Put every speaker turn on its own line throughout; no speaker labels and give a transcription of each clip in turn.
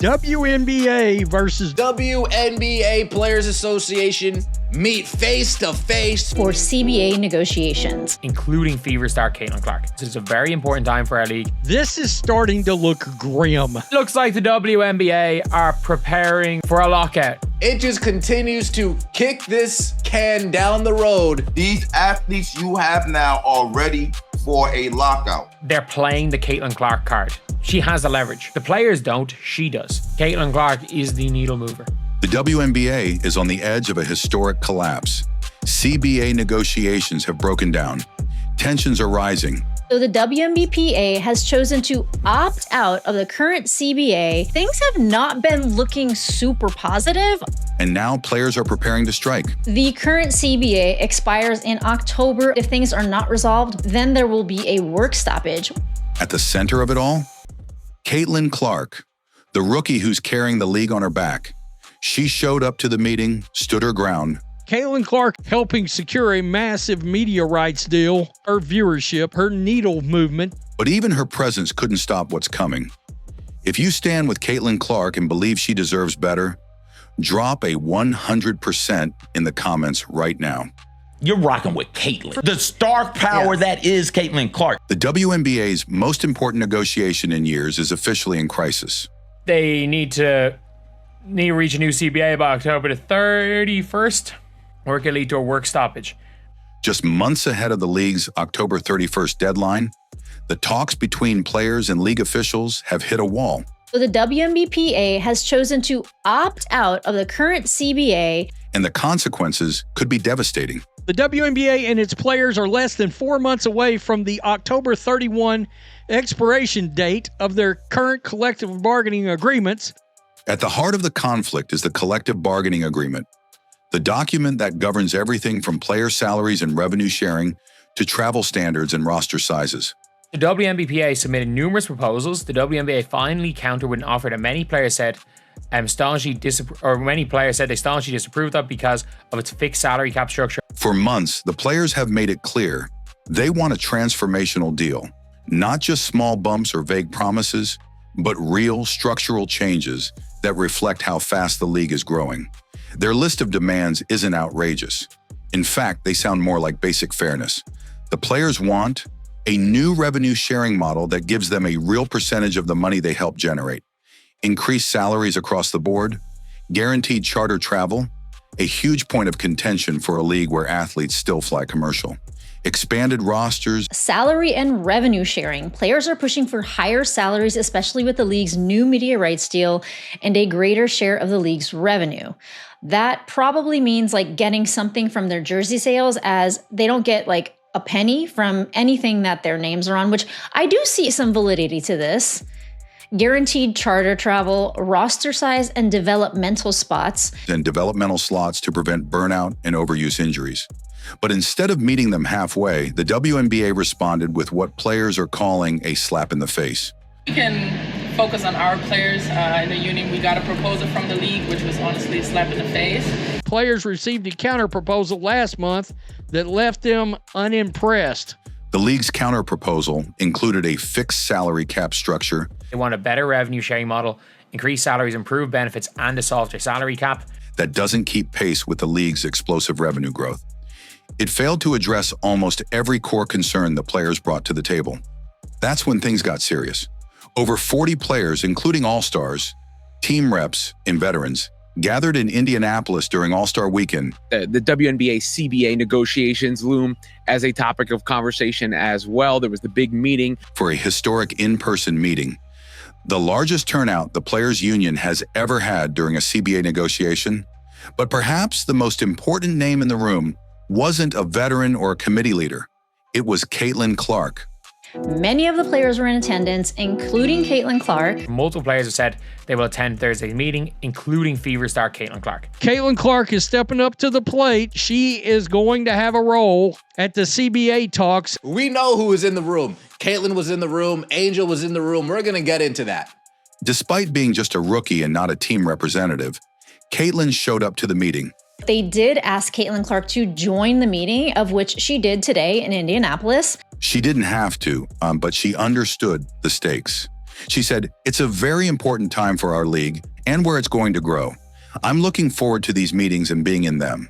WNBA versus
WNBA Players Association meet face to face
for CBA negotiations,
including Fever star Caitlin Clark. This is a very important time for our league.
This is starting to look grim.
Looks like the WNBA are preparing for a lockout.
It just continues to kick this can down the road.
These athletes you have now are ready for a lockout.
They're playing the Caitlin Clark card. She has the leverage. The players don't, she does. Caitlin Clark is the needle mover.
The WNBA is on the edge of a historic collapse. CBA negotiations have broken down. Tensions are rising.
So the WNBPA has chosen to opt out of the current CBA. Things have not been looking super positive.
And now players are preparing to strike.
The current CBA expires in October. If things are not resolved, then there will be a work stoppage.
At the center of it all, Caitlin Clark, the rookie who's carrying the league on her back. She showed up to the meeting, stood her ground.
Caitlin Clark helping secure a massive media rights deal, her viewership, her needle movement.
But even her presence couldn't stop what's coming. If you stand with Caitlin Clark and believe she deserves better, drop a 100% in the comments right now.
You're rocking with Caitlin, the star power that is Caitlin Clark.
The WNBA's most important negotiation in years is officially in crisis.
They need to reach a new CBA by October the 31st, or it could lead to a work stoppage.
Just months ahead of the league's October 31st deadline, the talks between players and league officials have hit a wall.
So the WNBPA has chosen to opt out of the current CBA.
And the consequences could be devastating.
The WNBA and its players are less than 4 months away from the October 31 expiration date of their current collective bargaining agreements.
At the heart of the conflict is the collective bargaining agreement, the document that governs everything from player salaries and revenue sharing to travel standards and roster sizes.
The WNBPA submitted numerous proposals. The WNBA finally countered with an offer that many players said they staunchly disapproved of because of its fixed salary cap structure.
For months, the players have made it clear they want a transformational deal, not just small bumps or vague promises, but real structural changes that reflect how fast the league is growing. Their list of demands isn't outrageous. In fact, they sound more like basic fairness. The players want a new revenue sharing model that gives them a real percentage of the money they help generate, increased salaries across the board, guaranteed charter travel, a huge point of contention for a league where athletes still fly commercial, expanded rosters,
salary and revenue sharing. Players are pushing for higher salaries, especially with the league's new media rights deal and a greater share of the league's revenue. That probably means like getting something from their jersey sales, as they don't get like a penny from anything that their names are on, which I do see some validity to this. Guaranteed charter travel, roster size, and developmental spots.
And developmental slots to prevent burnout and overuse injuries. But instead of meeting them halfway, the WNBA responded with what players are calling a slap in the face.
We can focus on our players in the union. We got a proposal from the league, which was honestly a slap in the face.
Players received a counter proposal last month that left them unimpressed.
The league's counter proposal included a fixed salary cap structure.
They want a better revenue sharing model, increase salaries, improve benefits, and a softer salary cap
that doesn't keep pace with the league's explosive revenue growth. It failed to address almost every core concern the players brought to the table. That's when things got serious. Over 40 players, including all-stars, team reps, and veterans, gathered in Indianapolis during All-Star Weekend.
The WNBA CBA negotiations loom as a topic of conversation as well. There was the big meeting.
For a historic in-person meeting. The largest turnout the Players Union has ever had during a CBA negotiation. But perhaps the most important name in the room wasn't a veteran or a committee leader. It was Caitlin Clark.
Many of the players were in attendance, including Caitlin Clark.
Multiple players have said they will attend Thursday's meeting, including Fever star Caitlin Clark.
Caitlin Clark is stepping up to the plate. She is going to have a role at the CBA talks.
We know who is in the room. Caitlin was in the room. Angel was in the room. We're going to get into that.
Despite being just a rookie and not a team representative, Caitlin showed up to the meeting.
They did ask Caitlin Clark to join the meeting, of which she did today in Indianapolis.
She didn't have to, but she understood the stakes. She said, "It's a very important time for our league and where it's going to grow. I'm looking forward to these meetings and being in them."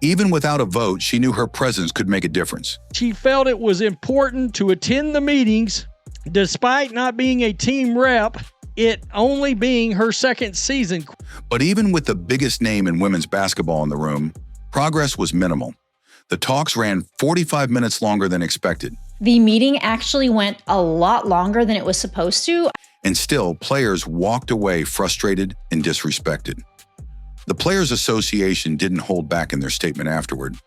Even without a vote, she knew her presence could make a difference.
She felt it was important to attend the meetings despite not being a team rep, it only being her second season.
But even with the biggest name in women's basketball in the room, progress was minimal. The talks ran 45 minutes longer than expected.
The meeting actually went a lot longer than it was supposed to.
And still, players walked away frustrated and disrespected. The Players Association didn't hold back in their statement afterward.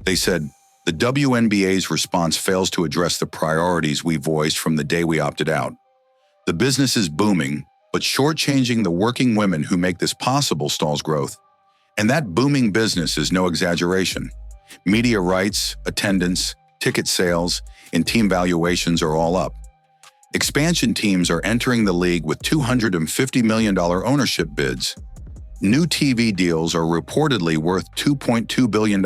They said, "The WNBA's response fails to address the priorities we voiced from the day we opted out. The business is booming, but shortchanging the working women who make this possible stalls growth. And that booming business is no exaggeration. Media rights, attendance, ticket sales, and team valuations are all up. Expansion teams are entering the league with $250 million ownership bids. New TV deals are reportedly worth $2.2 billion.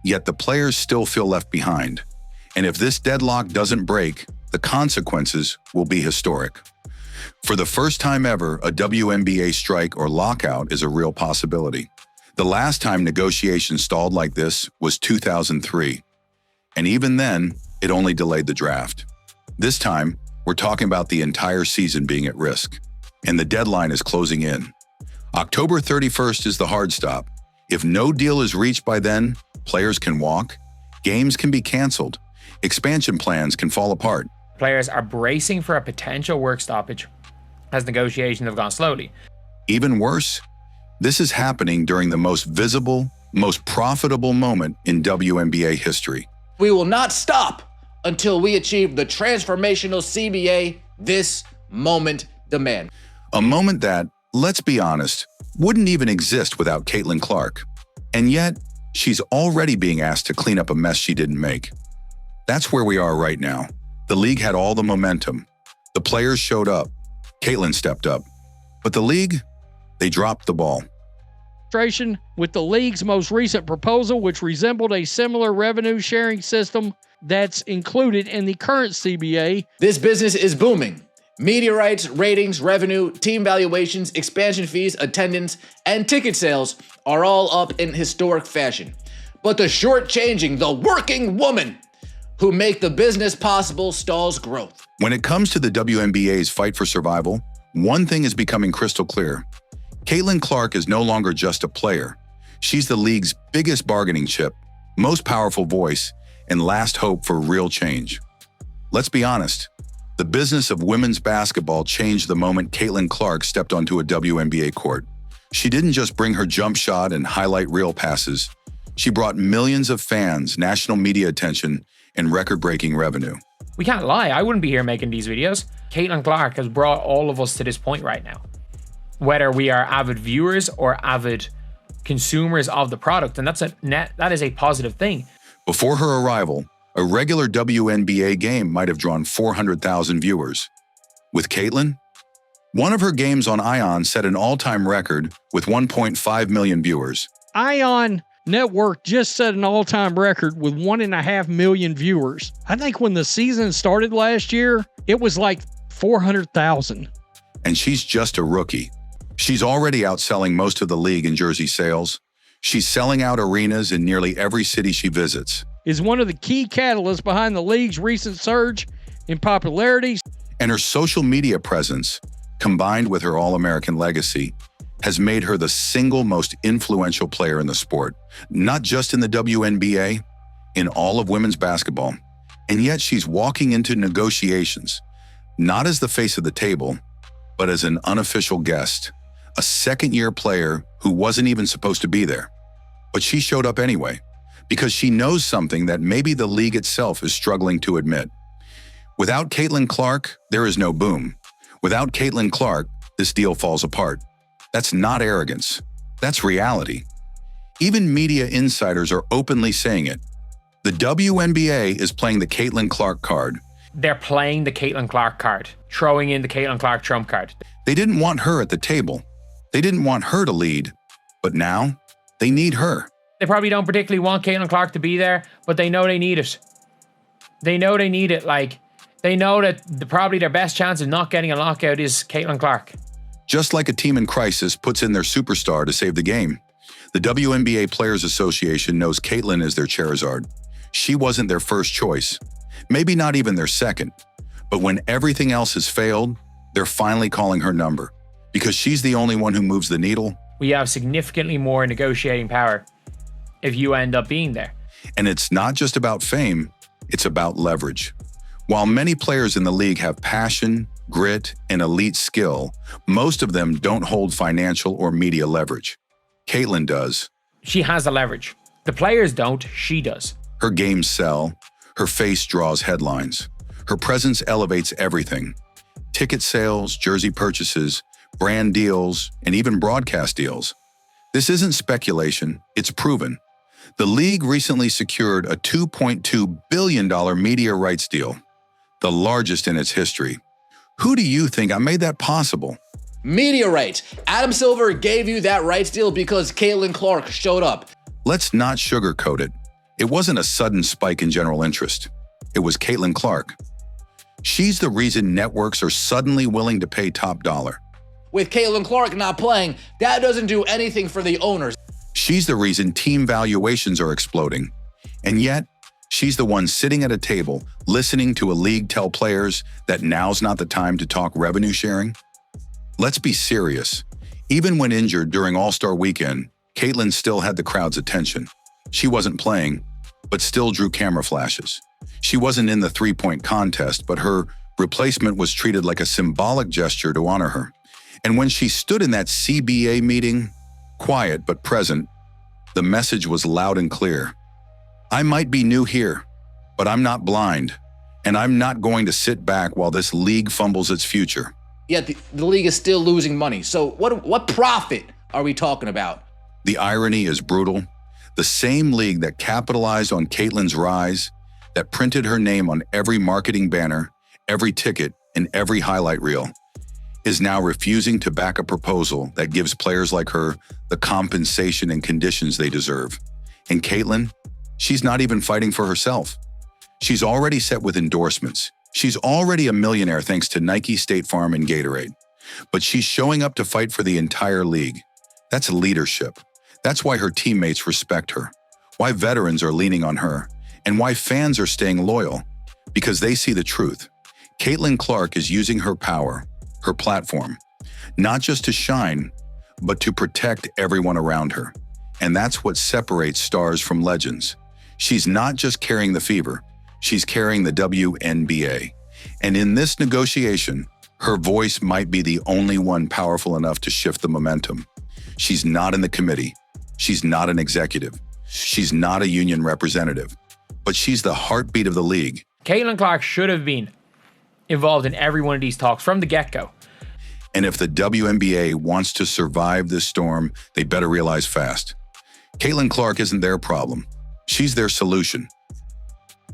Yet the players still feel left behind. And if this deadlock doesn't break, the consequences will be historic." For the first time ever, a WNBA strike or lockout is a real possibility. The last time negotiations stalled like this was 2003. And even then, it only delayed the draft. This time, we're talking about the entire season being at risk. And the deadline is closing in. October 31st is the hard stop. If no deal is reached by then, players can walk, games can be canceled, expansion plans can fall apart.
Players are bracing for a potential work stoppage as negotiations have gone slowly.
Even worse, this is happening during the most visible, most profitable moment in WNBA history.
We will not stop until we achieve the transformational CBA this moment demand.
A moment that, let's be honest, wouldn't even exist without Caitlin Clark. And yet, she's already being asked to clean up a mess she didn't make. That's where we are right now. The league had all the momentum. The players showed up. Caitlin stepped up. But the league, they dropped the ball.
With the league's most recent proposal, which resembled a similar revenue sharing system that's included in the current CBA.
This business is booming. Media rights, ratings, revenue, team valuations, expansion fees, attendance, and ticket sales are all up in historic fashion. But the shortchanging the working woman who make the business possible stalls growth.
When it comes to the WNBA's fight for survival, one thing is becoming crystal clear. Caitlin Clark is no longer just a player. She's the league's biggest bargaining chip, most powerful voice, and last hope for real change. Let's be honest. The business of women's basketball changed the moment Caitlin Clark stepped onto a WNBA court. She didn't just bring her jump shot and highlight reel passes. She brought millions of fans, national media attention, and record-breaking revenue.
We can't lie, I wouldn't be here making these videos. Caitlin Clark has brought all of us to this point right now. Whether we are avid viewers or avid consumers of the product, and that is a positive thing.
Before her arrival, a regular WNBA game might have drawn 400,000 viewers. With Caitlin, one of her games on ION set an all-time record with 1.5 million viewers.
ION Network just set an all-time record with 1.5 million viewers. I think when the season started last year, it was like 400,000.
And she's just a rookie. She's already outselling most of the league in jersey sales. She's selling out arenas in nearly every city she visits.
Is one of the key catalysts behind the league's recent surge in popularity.
And her social media presence, combined with her All-American legacy, has made her the single most influential player in the sport, not just in the WNBA, in all of women's basketball. And yet she's walking into negotiations, not as the face of the table, but as an unofficial guest, a second-year player who wasn't even supposed to be there. But she showed up anyway, because she knows something that maybe the league itself is struggling to admit. Without Caitlin Clark, there is no boom. Without Caitlin Clark, this deal falls apart. That's not arrogance. That's reality. Even media insiders are openly saying it. The WNBA is playing the Caitlin Clark card.
They're playing the Caitlin Clark card, throwing in the Caitlin Clark trump card.
They didn't want her at the table. They didn't want her to lead. But now, they need her.
They probably don't particularly want Caitlin Clark to be there, but they know they need it. They know they need it. Like, They know that probably their best chance of not getting a lockout is Caitlin Clark.
Just like a team in crisis puts in their superstar to save the game, the WNBA Players Association knows Caitlin is their Charizard. She wasn't their first choice, maybe not even their second. But when everything else has failed, they're finally calling her number. Because she's the only one who moves the needle.
We have significantly more negotiating power if you end up being there.
And it's not just about fame, it's about leverage. While many players in the league have passion, grit, and elite skill, most of them don't hold financial or media leverage. Caitlin does.
She has the leverage. The players don't, she does.
Her games sell. Her face draws headlines. Her presence elevates everything. Ticket sales, jersey purchases, brand deals, and even broadcast deals. This isn't speculation, it's proven. The league recently secured a $2.2 billion media rights deal, the largest in its history. Who do you think made that possible?
Media rights. Adam Silver gave you that rights deal because Caitlin Clark showed up.
Let's not sugarcoat it. It wasn't a sudden spike in general interest. It was Caitlin Clark. She's the reason networks are suddenly willing to pay top dollar.
With Caitlin Clark not playing, that doesn't do anything for the owners.
She's the reason team valuations are exploding. And yet, she's the one sitting at a table, listening to a league tell players that now's not the time to talk revenue sharing. Let's be serious. Even when injured during All-Star Weekend, Caitlin still had the crowd's attention. She wasn't playing, but still drew camera flashes. She wasn't in the three-point contest, but her replacement was treated like a symbolic gesture to honor her. And when she stood in that CBA meeting, quiet but present, the message was loud and clear. I might be new here, but I'm not blind, and I'm not going to sit back while this league fumbles its future.
Yet the league is still losing money. So what profit are we talking about?
The irony is brutal. The same league that capitalized on Caitlin's rise, that printed her name on every marketing banner, every ticket, and every highlight reel, is now refusing to back a proposal that gives players like her the compensation and conditions they deserve. And Caitlin, she's not even fighting for herself. She's already set with endorsements. She's already a millionaire thanks to Nike, State Farm, and Gatorade. But she's showing up to fight for the entire league. That's leadership. That's why her teammates respect her, why veterans are leaning on her, and why fans are staying loyal, because they see the truth. Caitlin Clark is using her power, her platform, not just to shine, but to protect everyone around her. And that's what separates stars from legends. She's not just carrying the fever, she's carrying the WNBA. And in this negotiation, her voice might be the only one powerful enough to shift the momentum. She's not in the committee. She's not an executive. She's not a union representative. But she's the heartbeat of the league.
Caitlin Clark should have been involved in every one of these talks from the get-go.
And if the WNBA wants to survive this storm, they better realize fast. Caitlin Clark isn't their problem. She's their solution.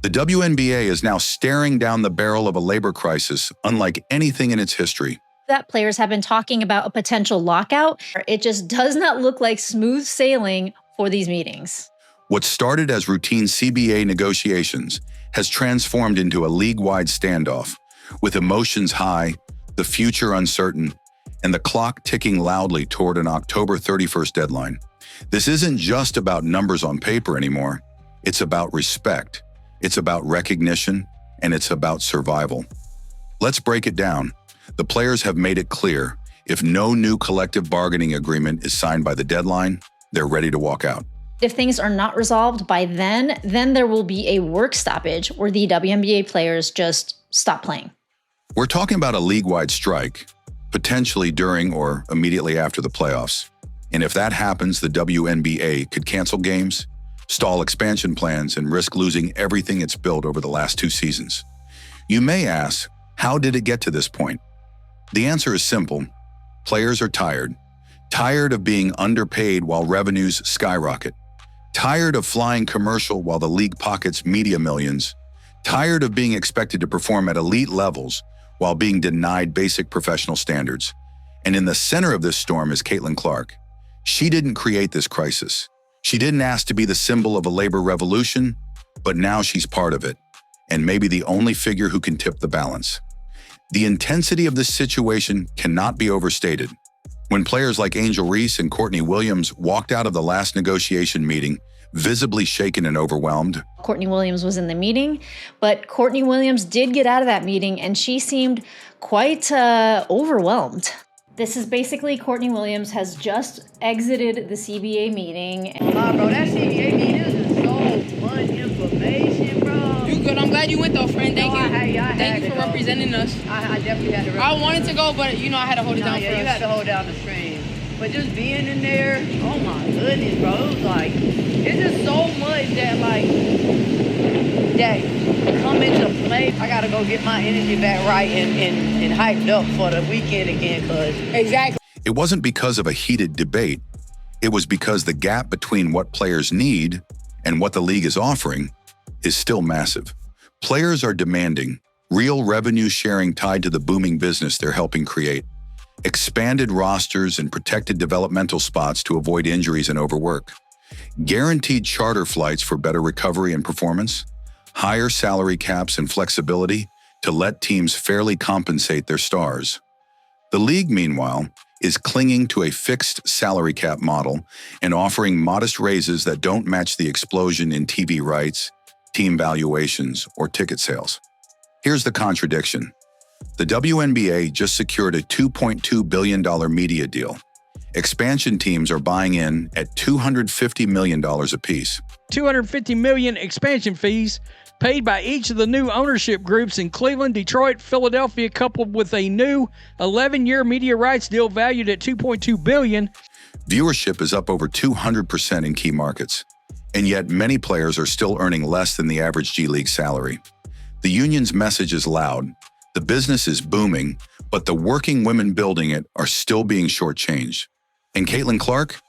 The WNBA is now staring down the barrel of a labor crisis unlike anything in its history.
That players have been talking about a potential lockout. It just does not look like smooth sailing for these meetings.
What started as routine CBA negotiations has transformed into a league-wide standoff, with emotions high, the future uncertain, and the clock ticking loudly toward an October 31st deadline. This isn't just about numbers on paper anymore. It's about respect, it's about recognition, and it's about survival. Let's break it down. The players have made it clear, if no new collective bargaining agreement is signed by the deadline, they're ready to walk out.
If things are not resolved by then there will be a work stoppage where the WNBA players just stop playing.
We're talking about a league-wide strike, potentially during or immediately after the playoffs. And if that happens, the WNBA could cancel games, stall expansion plans, and risk losing everything it's built over the last 2 seasons. You may ask, how did it get to this point? The answer is simple. Players are tired. Tired of being underpaid while revenues skyrocket. Tired of flying commercial while the league pockets media millions. Tired of being expected to perform at elite levels while being denied basic professional standards. And in the center of this storm is Caitlin Clark. She didn't create this crisis. She didn't ask to be the symbol of a labor revolution, but now she's part of it. and maybe the only figure who can tip the balance. The intensity of this situation cannot be overstated. When players like Angel Reese and Courtney Williams walked out of the last negotiation meeting, visibly shaken and overwhelmed.
Courtney Williams was in the meeting, but Courtney Williams did get out of that meeting and she seemed quite overwhelmed. This is basically Courtney Williams has just exited the CBA meeting.
Wow, bro, that CBA meeting is so much information, bro.
You good? I'm glad you went though, friend. Thank you.
Thank
you for representing us.
I definitely had to represent.
I wanted to go, but I had to hold it down for us.
You had to hold down the stream. But just being in there, oh my goodness, bro. It was like, it's just so much that come into play. I gotta go get my energy back right and hyped up for the weekend again, cause
Exactly.
It wasn't because of a heated debate. It was because the gap between what players need and what the league is offering is still massive. Players are demanding real revenue sharing tied to the booming business they're helping create, expanded rosters and protected developmental spots to avoid injuries and overwork, guaranteed charter flights for better recovery and performance, higher salary caps and flexibility to let teams fairly compensate their stars. The league, meanwhile, is clinging to a fixed salary cap model and offering modest raises that don't match the explosion in TV rights, team valuations, or ticket sales. Here's the contradiction. The WNBA just secured a $2.2 billion media deal. Expansion teams are buying in at $250 million apiece.
$250 million expansion fees paid by each of the new ownership groups in Cleveland, Detroit, Philadelphia, coupled with a new 11-year media rights deal valued at $2.2 billion.
Viewership is up over 200% in key markets, and yet many players are still earning less than the average G League salary. The union's message is loud. The business is booming, but the working women building it are still being shortchanged. And Caitlin Clark?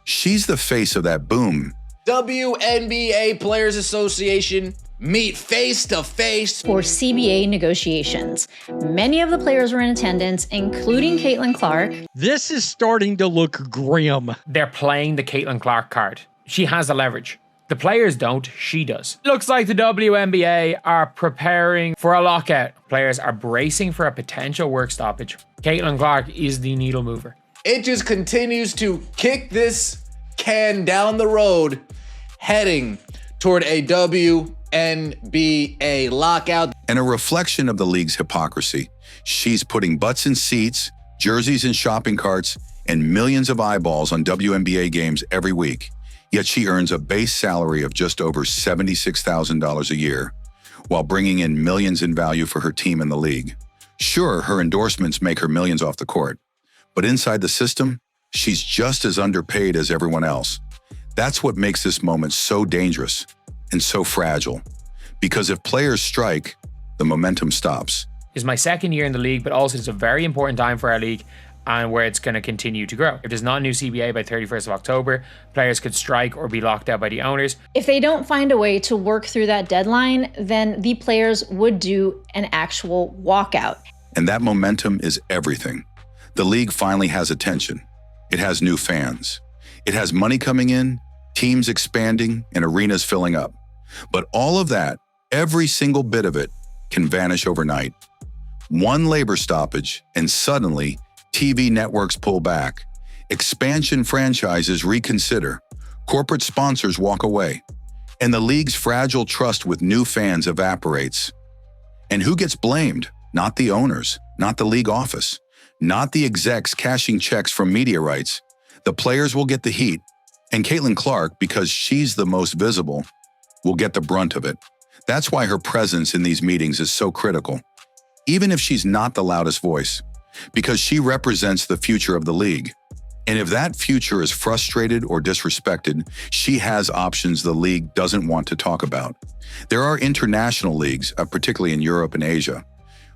She's the face of that boom.
WNBA Players Association meet face-to-face
for CBA negotiations. Many of the players were in attendance, including Caitlin Clark.
This is starting to look grim.
They're playing the Caitlin Clark card. She has the leverage. The players don't, she does. Looks like the WNBA are preparing for a lockout. Players are bracing for a potential work stoppage. Caitlin Clark is the needle mover.
It just continues to kick this can down the road, heading toward a WNBA lockout.
And a reflection of the league's hypocrisy. She's putting butts in seats, jerseys in shopping carts, and millions of eyeballs on WNBA games every week. Yet she earns a base salary of just over $76,000 a year, while bringing in millions in value for her team in the league. Sure, her endorsements make her millions off the court, but inside the system, she's just as underpaid as everyone else. That's what makes this moment so dangerous and so fragile. Because if players strike, the momentum stops.
It's my second year in the league, but also it's a very important time for our league and where it's going to continue to grow. If there's not a new CBA by 31st of October, players could strike or be locked out by the owners.
If they don't find a way to work through that deadline, then the players would do an actual walkout.
And that momentum is everything. The league finally has attention. It has new fans. It has money coming in, teams expanding, and arenas filling up. But all of that, every single bit of it, can vanish overnight. One labor stoppage, and suddenly, TV networks pull back. Expansion franchises reconsider. Corporate sponsors walk away. And the league's fragile trust with new fans evaporates. And who gets blamed? Not the owners, not the league office, not the execs cashing checks from media rights. The players will get the heat. And Caitlin Clark, because she's the most visible, will get the brunt of it. That's why her presence in these meetings is so critical, even if she's not the loudest voice, because she represents the future of the league. And if that future is frustrated or disrespected, she has options the league doesn't want to talk about. There are international leagues, particularly in Europe and Asia,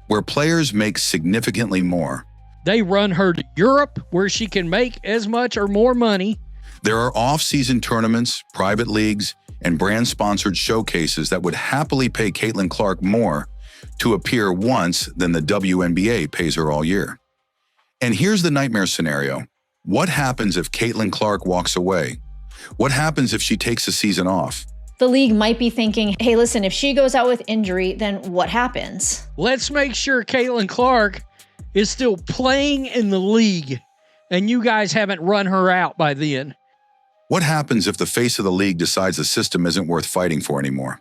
where players make significantly more.
They run her to Europe, where she can make as much or more money.
There are off-season tournaments, private leagues, and brand-sponsored showcases that would happily pay Caitlin Clark more to appear once than the WNBA pays her all year. And here's the nightmare scenario. What happens if Caitlin Clark walks away? What happens if she takes a season off?
The league might be thinking, hey, listen, if she goes out with injury, then what happens?
Let's make sure Caitlin Clark is still playing in the league and you guys haven't run her out by then.
What happens if the face of the league decides the system isn't worth fighting for anymore?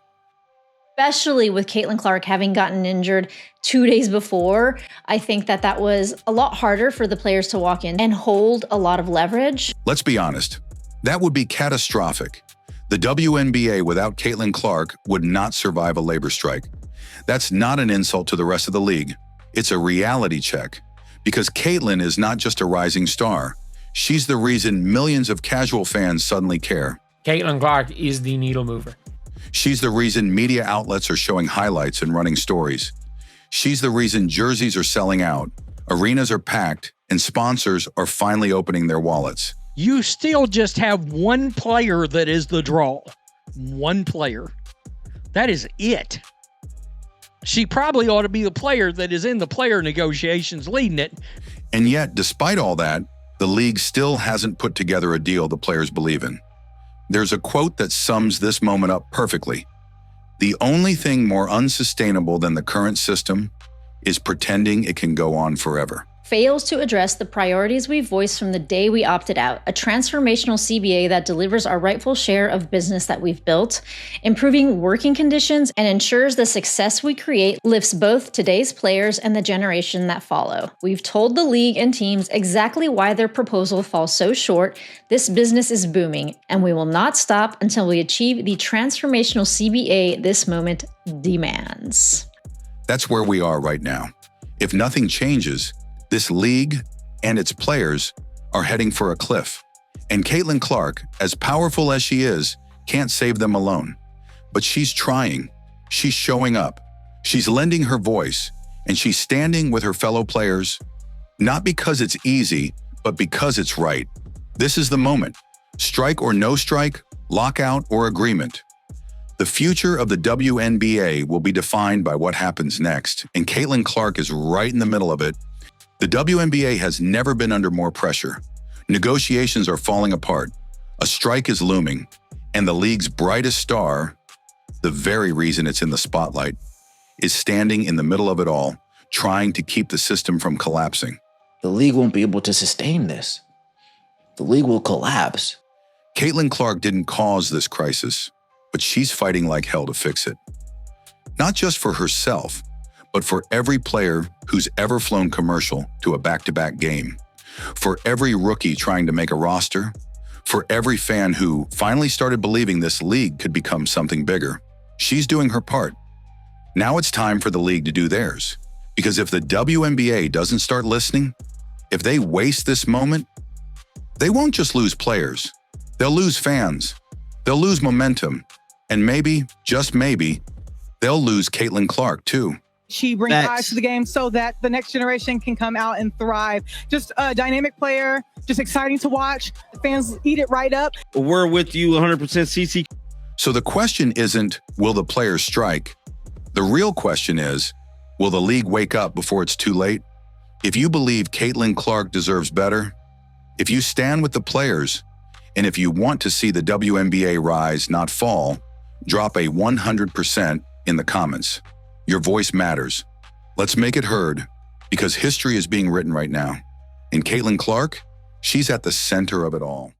Especially with Caitlin Clark having gotten injured 2 days before, I think that was a lot harder for the players to walk in and hold a lot of leverage.
Let's be honest. That would be catastrophic. The WNBA without Caitlin Clark would not survive a labor strike. That's not an insult to the rest of the league. It's a reality check. Because Caitlin is not just a rising star. She's the reason millions of casual fans suddenly care.
Caitlin Clark is the needle mover.
She's the reason media outlets are showing highlights and running stories. She's the reason jerseys are selling out, arenas are packed, and sponsors are finally opening their wallets.
You still just have one player that is the draw. One player. That is it. She probably ought to be the player that is in the player negotiations leading it.
And yet, despite all that, the league still hasn't put together a deal the players believe in. There's a quote that sums this moment up perfectly. The only thing more unsustainable than the current system is pretending it can go on forever.
Fails to address the priorities we voiced from the day we opted out, a transformational CBA that delivers our rightful share of business that we've built, improving working conditions, and ensures the success we create lifts both today's players and the generation that follow. We've told the league and teams exactly why their proposal falls so short. This business is booming, and we will not stop until we achieve the transformational CBA this moment demands.
That's where we are right now. If nothing changes, this league and its players are heading for a cliff. And Caitlin Clark, as powerful as she is, can't save them alone. But she's trying. She's showing up. She's lending her voice. And she's standing with her fellow players, not because it's easy, but because it's right. This is the moment. Strike or no strike, lockout or agreement. The future of the WNBA will be defined by what happens next. And Caitlin Clark is right in the middle of it. The WNBA has never been under more pressure. Negotiations are falling apart. A strike is looming. And the league's brightest star, the very reason it's in the spotlight, is standing in the middle of it all, trying to keep the system from collapsing.
The league won't be able to sustain this. The league will collapse.
Caitlin Clark didn't cause this crisis, but she's fighting like hell to fix it. Not just for herself, but for every player who's ever flown commercial to a back-to-back game, for every rookie trying to make a roster, for every fan who finally started believing this league could become something bigger. She's doing her part. Now it's time for the league to do theirs. Because if the WNBA doesn't start listening, if they waste this moment, they won't just lose players. They'll lose fans. They'll lose momentum. And maybe, just maybe, they'll lose Caitlin Clark too.
She brings eyes to the game so that the next generation can come out and thrive. Just a dynamic player, just exciting to watch. The fans eat it right up.
We're with you 100%, CC.
So the question isn't, will the players strike? The real question is, will the league wake up before it's too late? If you believe Caitlin Clark deserves better, if you stand with the players, and if you want to see the WNBA rise, not fall, drop a 100% in the comments. Your voice matters. Let's make it heard, because history is being written right now. And Caitlin Clark, she's at the center of it all.